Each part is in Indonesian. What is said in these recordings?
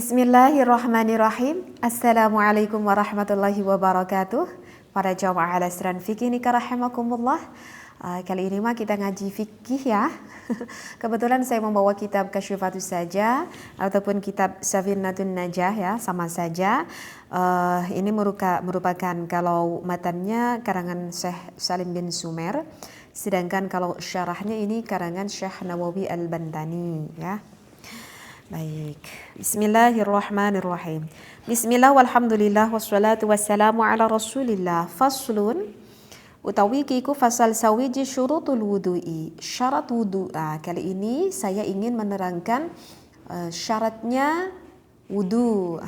Bismillahirrahmanirrahim. Assalamualaikum warahmatullahi wabarakatuh. Para jamaah al-Asran Fikih Nikah rahimakumullah. Kali ini kita ngaji fikih ya. Kebetulan saya membawa kitab Kasyufatus Saja ataupun kitab Safinatun Najah ya, sama saja. Ini merupakan kalau matannya karangan Syekh Salim bin Sumer, sedangkan kalau syarahnya ini karangan Syekh Nawawi Al-Bantani ya. Baik, bismillahirrahmanirrahim. Bismillah walhamdulillah wassalatu wassalamu ala rasulillah. Faslun utawi kiku fasal sawiji syurutul wudu'i, syarat wudu. Kali ini saya ingin menerangkan syaratnya wudu.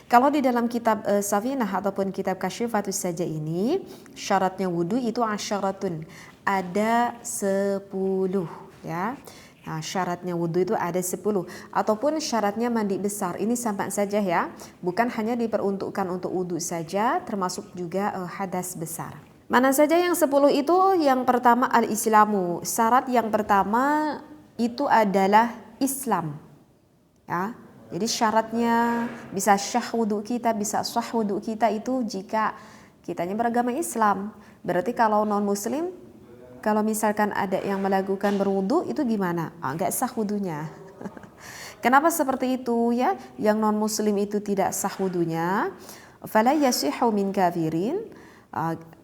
Kalau di dalam kitab Safinah ataupun kitab Kasyufatus Saja ini, syaratnya wudu itu asyaratun, ada 10 ya. Nah, syaratnya wudhu itu ada 10 ataupun syaratnya mandi besar. Ini sampai saja ya, bukan hanya diperuntukkan untuk wudhu saja, termasuk juga hadas besar. Mana saja yang 10 itu? Yang pertama al-islamu. Syarat yang pertama itu adalah Islam. Ya. Jadi syaratnya bisa syah wudhu kita, bisa sah wudhu kita itu jika kitanya beragama Islam. Berarti kalau non muslim, kalau misalkan ada yang melakukan berwudu itu gimana? Enggak sah wudunya. Kenapa seperti itu ya? Yang non muslim itu tidak sah wudunya. Fala yasihu min kafirin.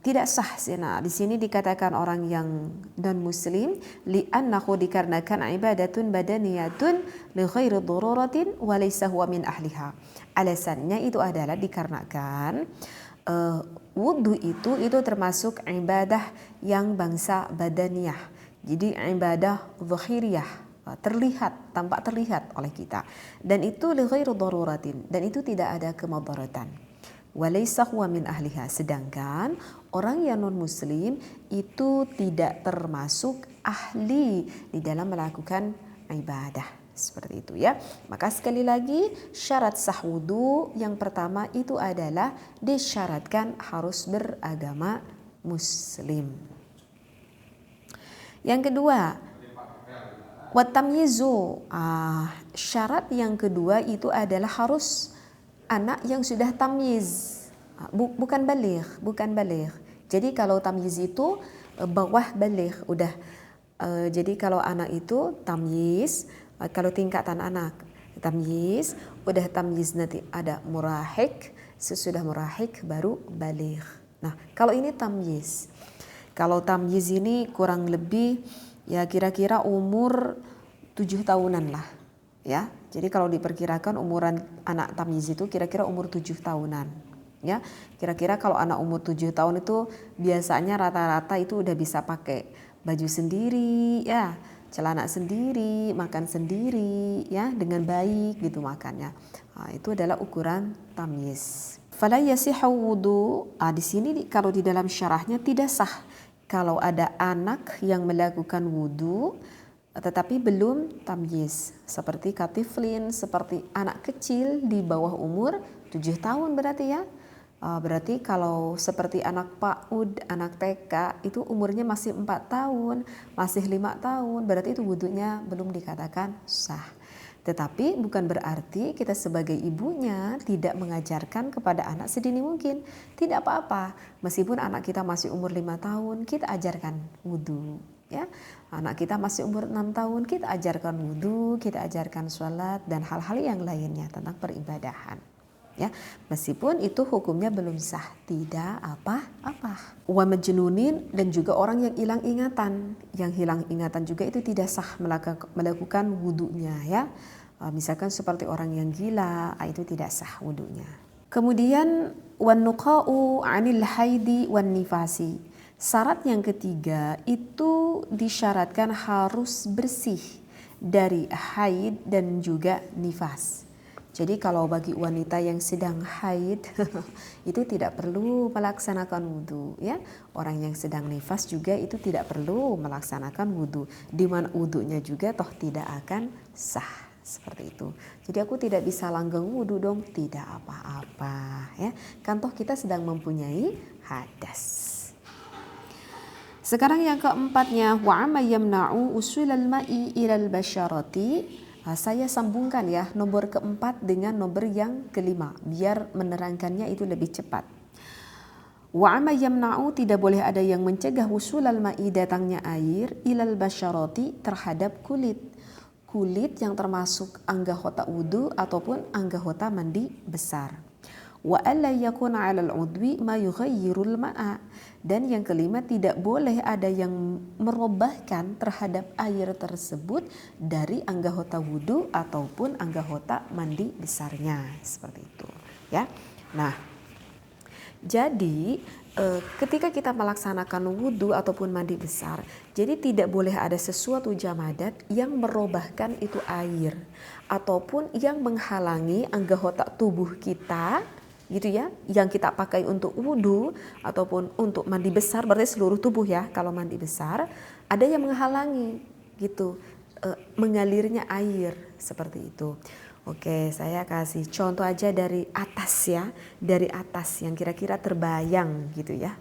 Tidak sah. Nah, di sini dikatakan orang yang non muslim li'annahu dikarenakan ibadatun badaniyatun li ghairi daruratin wa laysa huwa min ahliha. Alasannya itu adalah dikarenakan wudhu itu termasuk ibadah yang bangsa badaniyah. Jadi ibadah zahiriyah, terlihat, tampak terlihat oleh kita. Dan itu li ghairi daruratin, dan itu tidak ada kemudaratan. Walaysa huwa min ahliha, sedangkan orang yang non muslim itu tidak termasuk ahli di dalam melakukan ibadah. Seperti itu ya. Maka sekali lagi syarat sah wudu yang pertama itu adalah disyaratkan harus beragama muslim. Yang kedua, watamyizu. Syarat yang kedua itu adalah harus anak yang sudah tamyiz. Bukan baligh. Jadi kalau tamyiz itu bawah baligh udah. Jadi kalau anak itu tamyiz, kalau tingkatan anak tamyiz, udah tamyiz nanti ada murahik, sesudah murahik baru baligh. Nah, kalau ini tamyiz. Kalau tamyiz ini kurang lebih ya kira-kira umur 7 tahunan lah. Ya. Jadi kalau diperkirakan umuran anak tamyiz itu kira-kira umur 7 tahunan. Ya. Kira-kira kalau anak umur 7 tahun itu biasanya rata-rata itu udah bisa pakai baju sendiri ya, celana sendiri, makan sendiri ya, dengan baik gitu makannya. Itu adalah ukuran tamyiz. Fala yasihu wudu. Di sini kalau di dalam syarahnya tidak sah kalau ada anak yang melakukan wudu tetapi belum tamyiz, seperti katiflin, seperti anak kecil di bawah umur 7 tahun berarti ya. Berarti kalau seperti anak PAUD, anak TK itu umurnya masih 4 tahun, masih 5 tahun, berarti itu wudunya belum dikatakan sah. Tetapi bukan berarti kita sebagai ibunya tidak mengajarkan kepada anak sedini mungkin. Tidak apa-apa, meskipun anak kita masih umur 5 tahun, kita ajarkan wudu. Ya, anak kita masih umur 6 tahun, kita ajarkan wudu, kita ajarkan sholat dan hal-hal yang lainnya tentang peribadahan. Ya, meskipun itu hukumnya belum sah, tidak apa-apa. Wa majnunin, dan juga orang yang hilang ingatan. Yang hilang ingatan juga itu tidak sah melakukan wudunya ya. Misalkan seperti orang yang gila, itu tidak sah wudunya. Kemudian wan nuqa'u 'anil haidi wan nifasi. Syarat yang ketiga itu disyaratkan harus bersih dari haid dan juga nifas. Jadi kalau bagi wanita yang sedang haid itu tidak perlu melaksanakan wudu ya. Orang yang sedang nifas juga itu tidak perlu melaksanakan wudu. Di mana wudunya juga toh tidak akan sah. Seperti itu. Jadi aku tidak bisa langgeng wudu dong, tidak apa-apa ya. Kan toh kita sedang mempunyai hadas. Sekarang yang keempatnya, wa amma yamna'u usulal ma'i ilal basyarati. Saya sambungkan ya nomor keempat dengan nomor yang kelima biar menerangkannya itu lebih cepat. Wa amma yamna'u, tidak boleh ada yang mencegah wusulal ma'i, datangnya air, ilal basyarati, terhadap kulit. Kulit yang termasuk anggota wudu ataupun anggota mandi besar. Wa alla yakuna 'alal 'udwi ma yughayyirul ma'a, dan yang kelima tidak boleh ada yang merubahkan terhadap air tersebut dari anggota wudu ataupun anggota mandi besarnya, seperti itu ya. Nah, jadi ketika kita melaksanakan wudu ataupun mandi besar, jadi tidak boleh ada sesuatu jamadat yang merubahkan itu air ataupun yang menghalangi anggota tubuh kita gitu ya, yang kita pakai untuk wudu ataupun untuk mandi besar, berarti seluruh tubuh ya. Kalau mandi besar ada yang menghalangi gitu mengalirnya air seperti itu. Oke, saya kasih contoh aja dari atas ya, dari atas yang kira-kira terbayang gitu ya.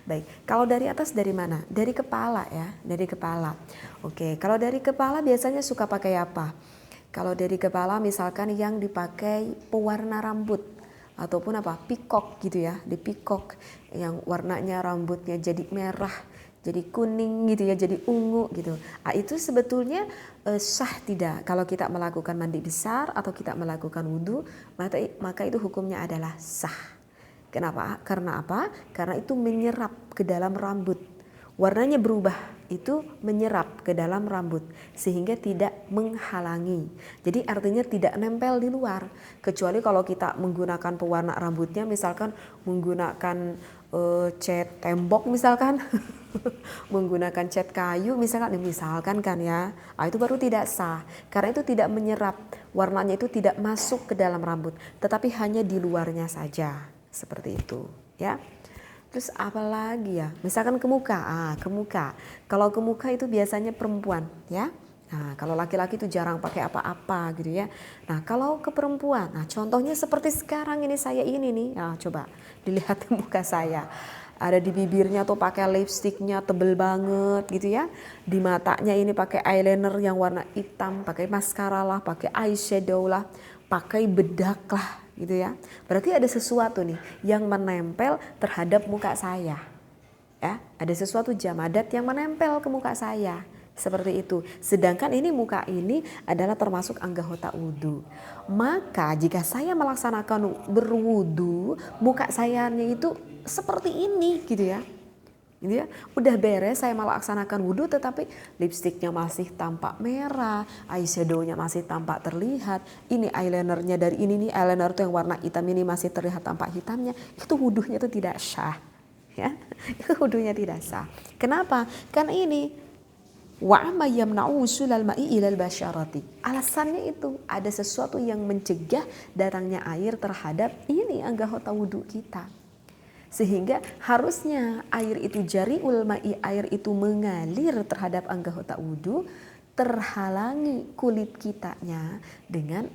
Baik, kalau dari atas dari mana? Dari kepala ya, dari kepala. Oke, kalau dari kepala biasanya suka pakai apa? Kalau dari kepala misalkan yang dipakai pewarna rambut ataupun apa, pikok gitu ya, di pikok yang warnanya rambutnya jadi merah, jadi kuning gitu ya, jadi ungu gitu. Itu sebetulnya sah tidak kalau kita melakukan mandi besar atau kita melakukan wudhu, maka itu hukumnya adalah sah. Kenapa? Karena apa? Karena itu menyerap ke dalam rambut. Warnanya berubah, itu menyerap ke dalam rambut sehingga tidak menghalangi. Jadi artinya tidak nempel di luar. Kecuali kalau kita menggunakan pewarna rambutnya, misalkan menggunakan cat tembok misalkan, menggunakan cat kayu misalkan kan ya, itu baru tidak sah. Karena itu tidak menyerap, warnanya itu tidak masuk ke dalam rambut, tetapi hanya di luarnya saja, seperti itu ya. Terus apa lagi ya? Misalkan ke muka. Ke muka. Kalau ke muka itu biasanya perempuan ya. Nah, kalau laki-laki itu jarang pakai apa-apa gitu ya. Nah, kalau ke perempuan, contohnya seperti sekarang ini saya ini nih. Nah, coba dilihat muka saya. Ada di bibirnya tuh pakai lipstiknya tebel banget gitu ya. Di matanya ini pakai eyeliner yang warna hitam, pakai maskara lah, pakai eyeshadow lah, pakai bedak lah gitu ya. Berarti ada sesuatu nih yang menempel terhadap muka saya. Ya, ada sesuatu jamadat yang menempel ke muka saya. Seperti itu. Sedangkan ini muka ini adalah termasuk anggota wudu. Maka jika saya melaksanakan berwudu, muka saya itu seperti ini gitu ya. Gitu ya. Udah beres saya melaksanakan wudu tetapi lipstiknya masih tampak merah, eyeshadownya masih tampak terlihat, ini eyelinernya dari ini nih, eyeliner tuh yang warna hitam ini masih terlihat tampak hitamnya, itu wudunya itu tidak sah ya. Itu wudunya tidak sah. Kenapa? Karena ini wa amma yamna'u wusulal ma'i ilal basyarati. Alasannya itu ada sesuatu yang mencegah datangnya air terhadap ini anggota wudu kita. Sehingga harusnya air itu jari'ul ma'i, air itu mengalir terhadap anggota wudu, terhalangi kulit kitanya dengan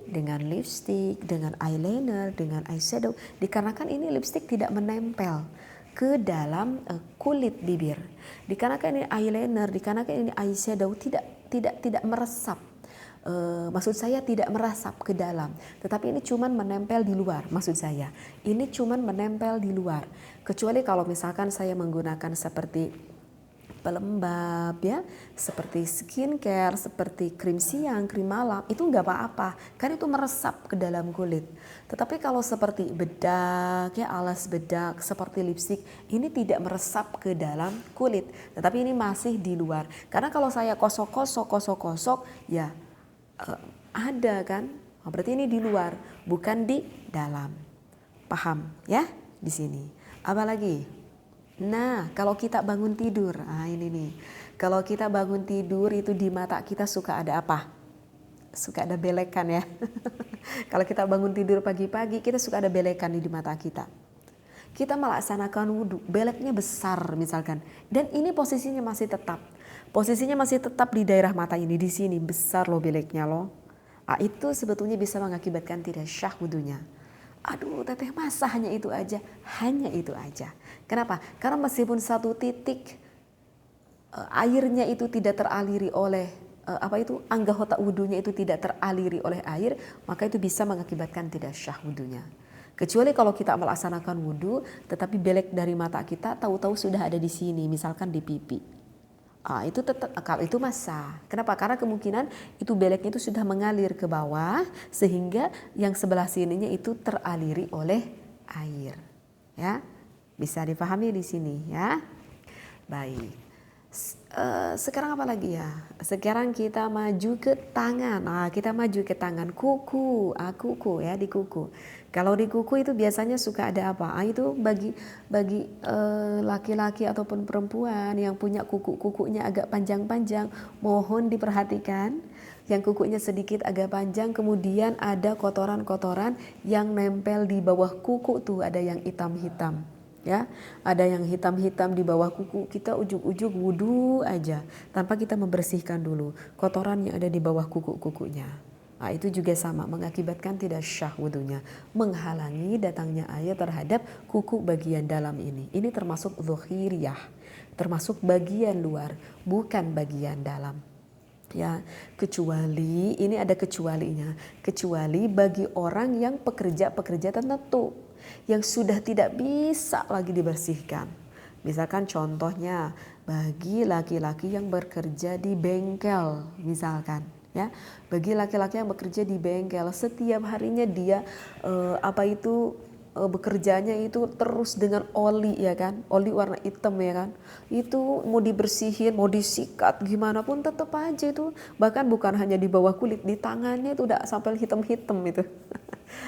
dengan lipstick, dengan eyeliner, dengan eyeshadow. Dikarenakan ini lipstick tidak menempel ke dalam kulit bibir. Dikarenakan ini eyeliner, dikarenakan ini eyeshadow tidak meresap. Maksud saya tidak merasap ke dalam, tetapi ini cuman menempel di luar. Maksud saya ini cuman menempel di luar. Kecuali kalau misalkan saya menggunakan seperti pelembab ya, seperti skincare, seperti krim siang, krim malam, itu nggak apa-apa, kan itu meresap ke dalam kulit. Tetapi kalau seperti bedak ya, alas bedak, seperti lipstik, ini tidak meresap ke dalam kulit, tetapi ini masih di luar. Karena kalau saya kosok ya ada kan, berarti ini di luar, bukan di dalam. Paham ya di sini? Apa lagi? Nah, kalau kita bangun tidur, ini nih. Kalau kita bangun tidur itu di mata kita suka ada apa? Suka ada belekan ya. Kalau kita bangun tidur pagi-pagi, kita suka ada belekan di mata kita. Kita melaksanakan wudhu, beleknya besar misalkan. Dan ini posisinya masih tetap. Posisinya masih tetap di daerah mata ini, di sini besar loh beleknya loh. Itu sebetulnya bisa mengakibatkan tidak syah wudhunya. Aduh teteh masa hanya itu aja? Hanya itu aja. Kenapa? Karena meskipun satu titik airnya itu tidak teraliri oleh anggota wudunya itu tidak teraliri oleh air, maka itu bisa mengakibatkan tidak syah wudunya. Kecuali kalau kita melaksanakan wudu, tetapi belek dari mata kita tahu-tahu sudah ada di sini, misalkan di pipi. Itu tetap, kalau itu masa. Kenapa? Karena kemungkinan itu beleknya itu sudah mengalir ke bawah, sehingga yang sebelah sininya itu teraliri oleh air. Ya, bisa dipahami di sini ya. Baik. Sekarang apa lagi ya? Sekarang kita maju ke tangan. Kita maju ke tangan, kuku, kuku ya, di kuku. Kalau di kuku itu biasanya suka ada apa? Itu bagi laki-laki ataupun perempuan yang punya kukunya agak panjang-panjang, mohon diperhatikan. Yang kukunya sedikit agak panjang, kemudian ada kotoran-kotoran yang nempel di bawah kuku tuh, ada yang hitam-hitam. Ya, ada yang hitam-hitam di bawah kuku, kita ujug-ujug wudu aja tanpa kita membersihkan dulu kotoran yang ada di bawah kuku-kukunya. Itu juga sama mengakibatkan tidak syah wudunya, menghalangi datangnya air terhadap kuku bagian dalam ini. Ini termasuk zuhiriyah, termasuk bagian luar, bukan bagian dalam. Ya, kecuali ini ada kecualinya, kecuali bagi orang yang pekerja tertentu yang sudah tidak bisa lagi dibersihkan. Misalkan contohnya bagi laki-laki yang bekerja di bengkel, misalkan ya, bagi laki-laki yang bekerja di bengkel, setiap harinya dia bekerjanya itu terus dengan oli ya kan, oli warna hitam ya kan, itu mau dibersihin, mau disikat gimana pun tetap aja itu, bahkan bukan hanya di bawah kulit, di tangannya itu udah sampai hitam-hitam itu.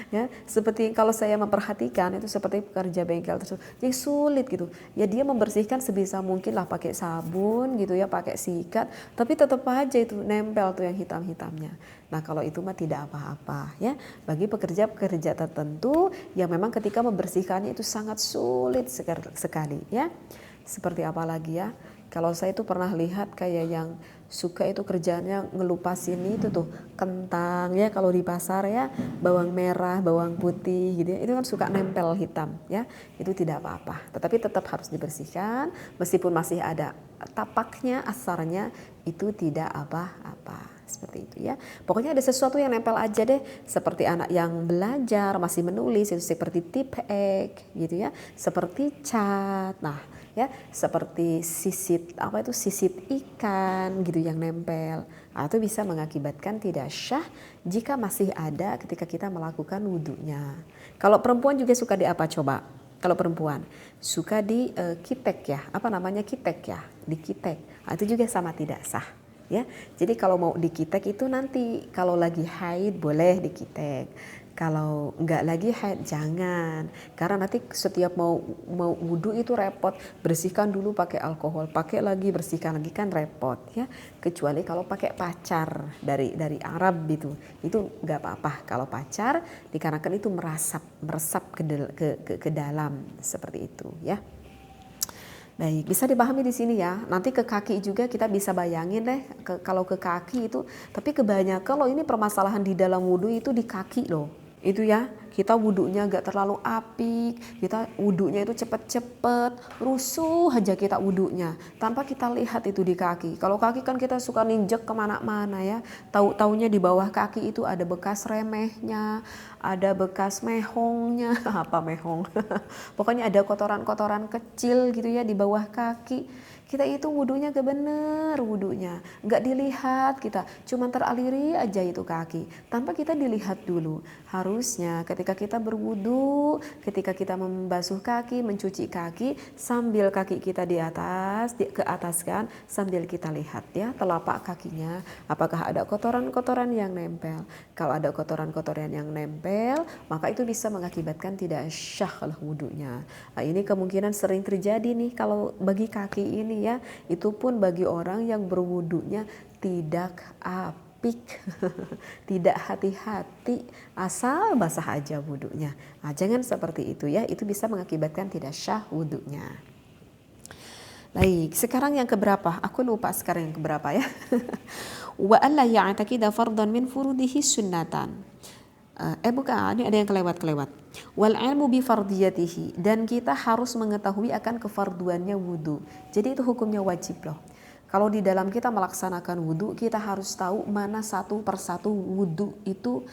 Ya, seperti kalau saya memperhatikan itu seperti pekerja bengkel tersebut, jadi sulit gitu ya, dia membersihkan sebisa mungkin lah pakai sabun gitu ya, pakai sikat, tapi tetap aja itu nempel tuh yang hitam-hitamnya. Nah kalau itu mah tidak apa-apa ya, bagi pekerja-pekerja tertentu yang memang ketika membersihkannya itu sangat sulit sekali ya. Seperti apa lagi ya, kalau saya itu pernah lihat kayak yang suka itu kerjanya ngelupas ini itu tuh kentang ya, kalau di pasar ya, bawang merah, bawang putih gitu ya, itu kan suka nempel hitam ya, itu tidak apa-apa, tetapi tetap harus dibersihkan meskipun masih ada tapaknya, asarnya itu tidak apa-apa. Seperti itu ya, pokoknya ada sesuatu yang nempel aja deh, seperti anak yang belajar masih menulis itu seperti tipek gitu ya, seperti cat, nah ya, seperti sisit ikan gitu yang nempel, atau bisa mengakibatkan tidak syah jika masih ada ketika kita melakukan wudhunya. Kalau perempuan juga suka di apa coba? Kalau perempuan suka di kitek ya, apa namanya kitek ya, di kitek, itu juga sama tidak sah ya. Jadi kalau mau dikitek itu nanti kalau lagi haid boleh dikitek, kalau enggak lagi haid jangan, karena nanti setiap mau wudhu itu repot, bersihkan dulu pakai alkohol, pakai lagi bersihkan lagi kan repot ya. Kecuali kalau pakai pacar dari Arab itu enggak apa-apa kalau pacar, dikarenakan itu meresap ke dalam seperti itu ya. Baik, bisa dipahami di sini ya. Nanti ke kaki juga kita bisa bayangin deh, kalau ke kaki itu, tapi kebanyakan kalau ini permasalahan di dalam wudhu itu di kaki loh. Itu ya, kita wudhunya gak terlalu apik, kita wudhunya itu cepet-cepet, rusuh aja kita wudhunya, tanpa kita lihat itu di kaki. Kalau kaki kan kita suka ninjek kemana-mana ya, taunya di bawah kaki itu ada bekas remehnya, ada bekas mehongnya, apa mehong, pokoknya ada kotoran-kotoran kecil gitu ya di bawah kaki. Kita itu wudhunya gak bener, wudhunya gak dilihat, kita cuman teraliri aja itu kaki tanpa kita dilihat dulu. Harusnya ketika kita berwudhu, ketika kita membasuh kaki, mencuci kaki, sambil kaki kita di atas, ke atas kan, sambil kita lihat ya telapak kakinya apakah ada kotoran-kotoran yang nempel. Kalau ada kotoran-kotoran yang nempel, maka itu bisa mengakibatkan tidak syah wudhunya. Nah, ini kemungkinan sering terjadi nih kalau bagi kaki ini ya, itu pun bagi orang yang berwudunya tidak apik, tidak hati-hati, asal basah aja wudunya. Nah, jangan seperti itu ya, itu bisa mengakibatkan tidak syah wudunya. Baik, sekarang yang keberapa? Aku lupa sekarang yang keberapa ya. Wa alla ya'taqida fardhan min furudihi sunnatan. Bukan, ini ada yang kelewat. Wal ilmu bi fardiyatihi, dan kita harus mengetahui akan kefarduannya wudu. Jadi itu hukumnya wajib loh. Kalau di dalam kita melaksanakan wudhu, kita harus tahu mana satu persatu wudhu itu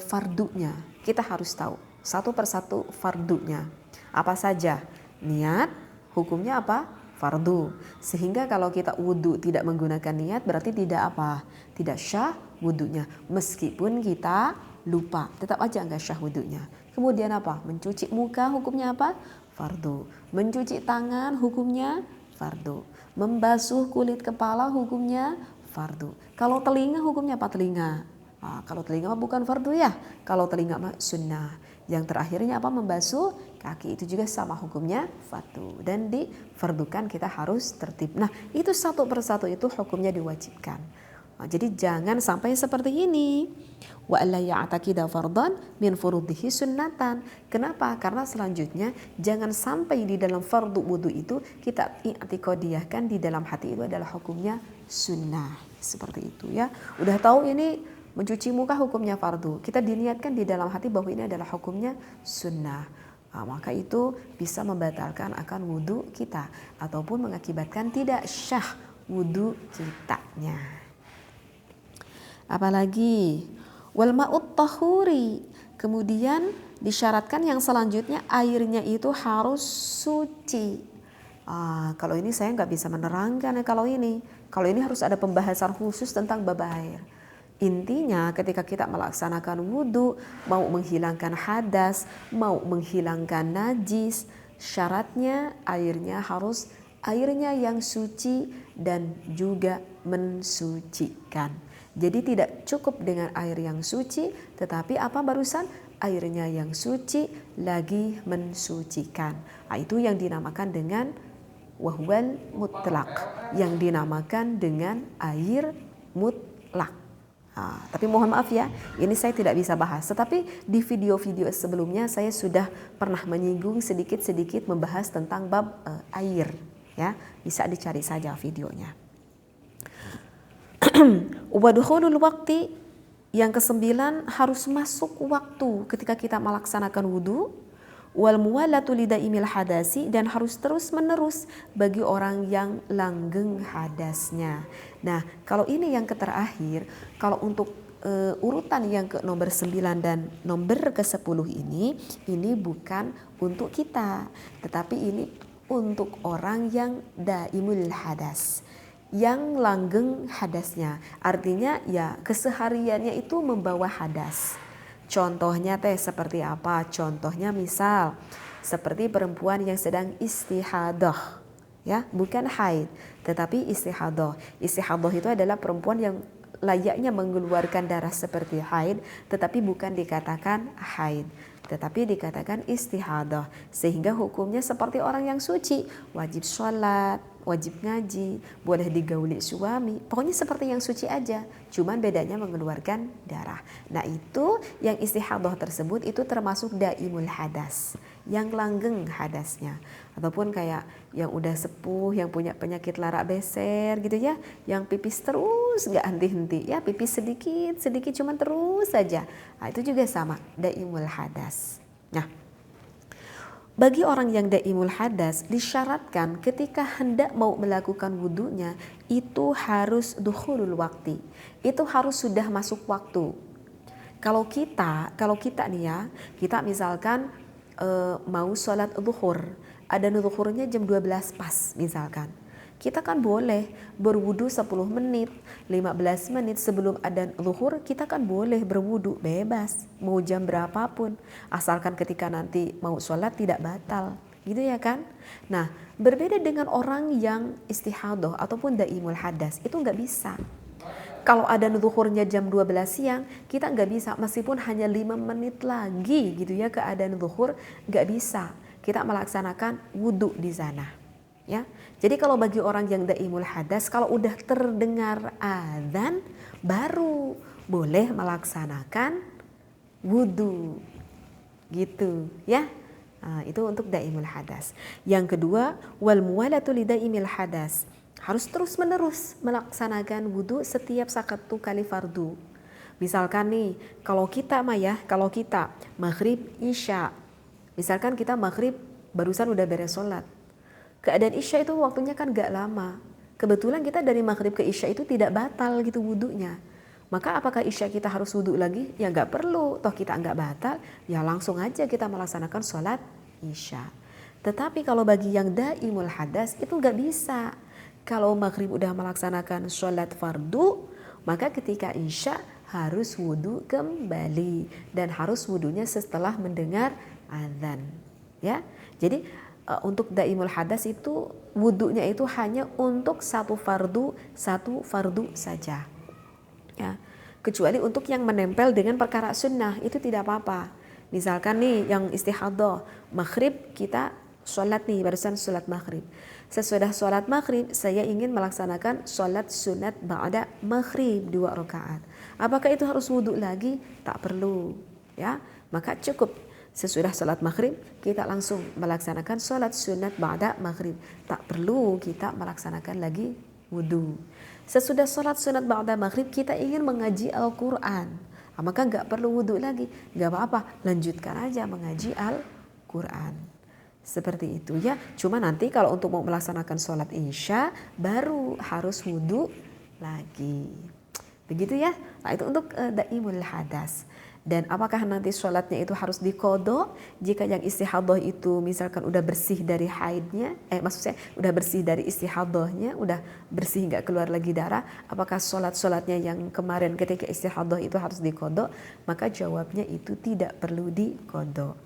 fardunya. Kita harus tahu satu persatu fardunya. Apa saja? Niat, hukumnya apa? Fardu. Sehingga kalau kita wudhu tidak menggunakan niat berarti tidak apa? Tidak syah wudhunya. Meskipun kita lupa, tetap aja enggak syah wudhunya. Kemudian apa? Mencuci muka hukumnya apa? Fardu. Mencuci tangan hukumnya fardu. Membasuh kulit kepala hukumnya fardu. Kalau telinga hukumnya apa telinga? Kalau telinga bukan fardu ya. Kalau telinga mah sunnah. Yang terakhirnya apa? Membasuh kaki, itu juga sama hukumnya fardu. Dan difardukan kita harus tertib. Nah itu satu persatu itu hukumnya diwajibkan. Jadi jangan sampai seperti ini. Wa alla ya'taqida fardhan min furudhihi sunnatan. Kenapa? Karena selanjutnya jangan sampai di dalam fardu wudu itu kita i'tiqadiyahkan di dalam hati itu adalah hukumnya sunnah. Seperti itu ya. Udah tahu ini mencuci muka hukumnya fardu. Kita diniatkan di dalam hati bahwa ini adalah hukumnya sunnah. Maka itu bisa membatalkan akan wudu kita ataupun mengakibatkan tidak syah wudu kitanya. Apalagi wal ma'ut tahuri, kemudian disyaratkan yang selanjutnya airnya itu harus suci. Kalau ini saya nggak bisa menerangkan ya kalau ini harus ada pembahasan khusus tentang bab air. Intinya ketika kita melaksanakan wudhu, mau menghilangkan hadas, mau menghilangkan najis, syaratnya airnya harus airnya yang suci dan juga mensucikan. Jadi tidak cukup dengan air yang suci, tetapi apa barusan? Airnya yang suci lagi mensucikan. Itu yang dinamakan dengan wahwal mutlak, yang dinamakan dengan air mutlak. Tapi mohon maaf ya, ini saya tidak bisa bahas. Tetapi di video-video sebelumnya saya sudah pernah menyinggung sedikit-sedikit membahas tentang bab air. Ya, bisa dicari saja videonya. Wadukhulul waktu, yang ke-9 harus masuk waktu ketika kita melaksanakan wudu. Wal muwalatu lidaimil hadasi, dan harus terus menerus bagi orang yang langgeng hadasnya. Nah kalau ini yang terakhir, kalau untuk urutan yang ke nomor 9 dan nomor ke-10 ini bukan untuk kita, tetapi ini untuk orang yang daimul hadas, yang langgeng hadasnya. Artinya ya kesehariannya itu membawa hadas. Contohnya seperti apa? Contohnya misal seperti perempuan yang sedang istihadah, ya, bukan haid, tetapi istihadah. Istihadah itu adalah perempuan yang layaknya mengeluarkan darah seperti haid, tetapi bukan dikatakan haid, tetapi dikatakan istihadah, sehingga hukumnya seperti orang yang suci, wajib sholat, wajib ngaji, boleh digauli suami, pokoknya seperti yang suci aja, cuman bedanya mengeluarkan darah. Nah itu yang istihadah tersebut itu termasuk daimul hadas, yang langgeng hadasnya. Ataupun kayak yang udah sepuh, yang punya penyakit larak beser gitu ya, yang pipis terus gak henti-henti, ya pipis sedikit cuman terus saja. Nah itu juga sama, daimul hadas. Nah bagi orang yang daimul hadas disyaratkan ketika hendak mau melakukan wudunya itu harus dukhulul waktu, itu harus sudah masuk waktu. Kalau kita nih ya, kita misalkan mau sholat zuhur, ada zuhurnya jam 12 pas misalkan, kita kan boleh berwudu 10 menit, 15 menit sebelum adzan zuhur, kita kan boleh berwudu bebas, mau jam berapapun, asalkan ketika nanti mau sholat tidak batal, gitu ya kan. Nah berbeda dengan orang yang istihadah ataupun daimul hadas, itu nggak bisa. Kalau adzan zuhurnya jam 12 siang, kita nggak bisa, meskipun hanya 5 menit lagi gitu ya ke adzan zuhur, nggak bisa kita melaksanakan wudu di sana. Ya, jadi kalau bagi orang yang daimul hadas, kalau udah terdengar adzan baru boleh melaksanakan wudu, gitu ya. Nah, itu untuk daimul hadas. Yang kedua, wal muwalatu lidaimil hadas, harus terus menerus melaksanakan wudu setiap satu kali fardu. Misalkan nih, kalau kita maghrib isya, misalkan kita maghrib barusan udah beres sholat, keadaan isya itu waktunya kan gak lama. kebetulan kita dari maghrib ke isya itu tidak batal gitu wudunya. Maka apakah isya kita harus wudhu lagi? Ya nggak perlu, toh kita nggak batal, ya langsung aja kita melaksanakan sholat isya. Tetapi kalau bagi yang daimul hadas itu nggak bisa. Kalau maghrib udah melaksanakan sholat fardu, maka ketika isya harus wudhu kembali dan harus wudhunya setelah mendengar azan. Ya, jadi untuk daimul hadas itu wudhunya itu hanya untuk satu fardu saja. Ya, kecuali untuk yang menempel dengan perkara sunnah itu tidak apa-apa. Misalkan nih yang istihadah, maghrib kita sholat nih, barusan sholat maghrib. Sesudah sholat maghrib saya ingin melaksanakan sholat sunat ba'da maghrib 2 rakaat. Apakah itu harus wudhu lagi? Tak perlu. Ya, maka cukup sesudah sholat maghrib kita langsung melaksanakan sholat sunat ba'da maghrib. Tak perlu kita melaksanakan lagi wudhu. Sesudah sholat sunat ba'da maghrib kita ingin mengaji Al-Quran, maka nggak perlu wudhu lagi. Nggak apa-apa, lanjutkan aja mengaji Al-Quran. Seperti itu ya. Cuma nanti kalau untuk mau melaksanakan sholat isya baru harus wudhu lagi. Begitu ya. Nah itu untuk daimul hadas. Dan apakah nanti sholatnya itu harus diqadha jika yang istihadah itu misalkan udah bersih dari haidnya, maksudnya udah bersih dari istihadahnya, udah bersih nggak keluar lagi darah, apakah sholatnya yang kemarin ketika istihadah itu harus diqadha? Maka jawabnya itu tidak perlu diqadha.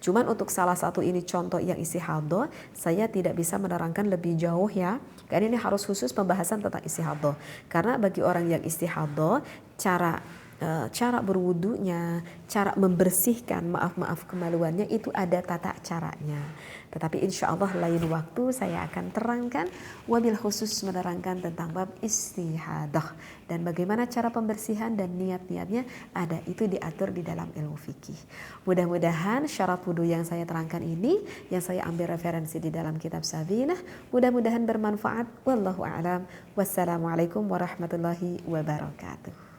Cuman untuk salah satu ini contoh yang istihadah, saya tidak bisa menerangkan lebih jauh ya. Karena ini harus khusus pembahasan tentang istihadah. Karena bagi orang yang istihadah, cara berwudunya, cara membersihkan maaf kemaluannya itu ada tata caranya. Tetapi insya Allah lain waktu saya akan terangkan, wabil khusus menerangkan tentang bab istihadah dan bagaimana cara pembersihan dan niat-niatnya ada itu diatur di dalam ilmu fikih. Mudah-mudahan syarat wudu yang saya terangkan ini, yang saya ambil referensi di dalam kitab Sabinah, mudah-mudahan bermanfaat. Wallahu a'lam. Wassalamualaikum warahmatullahi wabarakatuh.